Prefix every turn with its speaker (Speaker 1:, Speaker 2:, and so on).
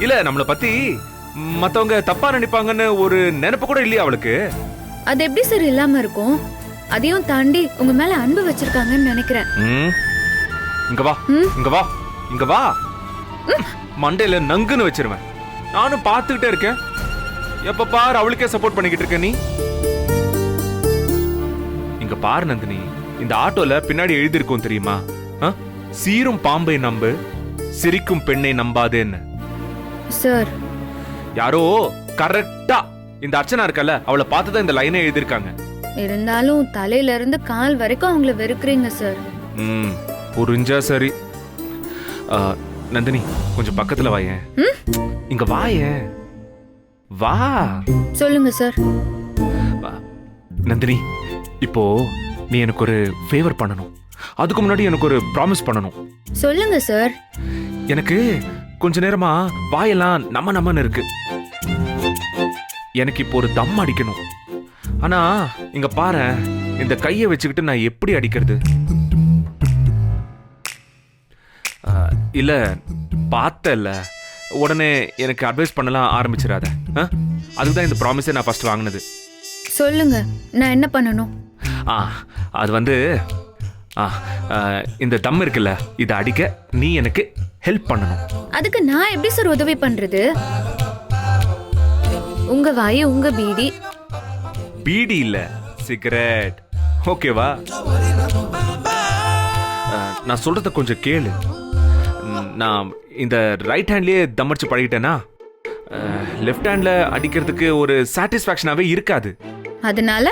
Speaker 1: இல்ல நம்மள பத்தி மத்தவங்க தப்பா நினைப்பாங்கன்னு ஒரு நினைப்பு கூட இல்லையா அவளுக்கு?
Speaker 2: அது எப்படி சார் இல்லாம இருக்கும்? அதையும் தாண்டி உங்க மேல அன்பு வச்சிருக்காங்கன்னு நினைக்கிறேன்.
Speaker 1: இங்க வா, இங்க வா, இங்க வா. மண்டையில நங்குன்னு வச்சிருவேன். நானும் பார்த்துக்கிட்டே இருக்கேன். எப்ப பாரு அவளுக்கே சப்போர்ட் பண்ணிக்கிட்டு இருக்க நீ. இங்க பாரு நந்தினி, இந்த ஆட்டோல பின்னாடி எழுதிருக்கும் தெரியுமா? சீரும் பாம்பை நம்பு, சிரிக்கும் பெண்ணை நம்பாதேன்னு.
Speaker 2: சார்,
Speaker 1: யாரோ கரெக்டா இந்த அர்ச்சனா இருக்கல, அவளை பார்த்துதான் இந்த லைனே எழுதிருக்காங்க.
Speaker 2: இருந்தாலும் தலையில இருந்து கால் வரைக்கும் அவங்கள வெறுக்கிறீங்க சார்.
Speaker 1: புரிஞ்சா சரி. நந்தினி கொஞ்சம் பக்கத்துல வாயேன். இங்க வாயேன், வா.
Speaker 2: சொல்லுங்க சார்.
Speaker 1: நந்தினி, இப்போ நீ எனக்கு ஒரு ஃபேவர் பண்ணணும். அதுக்கு முன்னாடி எனக்கு ஒரு ப்ராமிஸ் பண்ணணும்.
Speaker 2: சொல்லுங்க சார்.
Speaker 1: எனக்கு கொஞ்ச நேரமா வாயெல்லாம் நம்மன்னு இருக்கு. எனக்கு இப்போ ஒரு தம் அடிக்கணும். ஆனா இங்க பாரு, இந்த கையை வச்சுக்கிட்டு நான் எப்படி அடிக்கிறது? இல்ல பார்த்தல உடனே எனக்கு அட்வைஸ் பண்ணலாம் ஆரம்பிச்சிடாத. அதுக்குதான் இந்த ப்ராமிஸை நான் ஃபர்ஸ்ட் வாங்கினது.
Speaker 2: சொல்லுங்க, நான் என்ன பண்ணணும்?
Speaker 1: அது வந்து இந்த தம் இருக்குல்ல, இதை அடிக்க நீ எனக்கு ஹெல்ப் பண்ணணும்.
Speaker 2: அதுக்கு நான் எப்படி சார் உதவி பண்றது? உங்க வாய், உங்க பீடி.
Speaker 1: பீடி இல்ல, சிகரெட். ஓகேவா? நான் சொல்றத கொஞ்சம் கேளு. நான் இந்த ரைட் ஹேண்ட்லயே தம் அடிச்சு பழகிட்டேனா, லெஃப்ட் ஹேண்ட்ல அடிக்கிறதுக்கு ஒரு சாட்டிஸ்ஃபேக்ஷனாவே இருக்காது.
Speaker 2: அதனால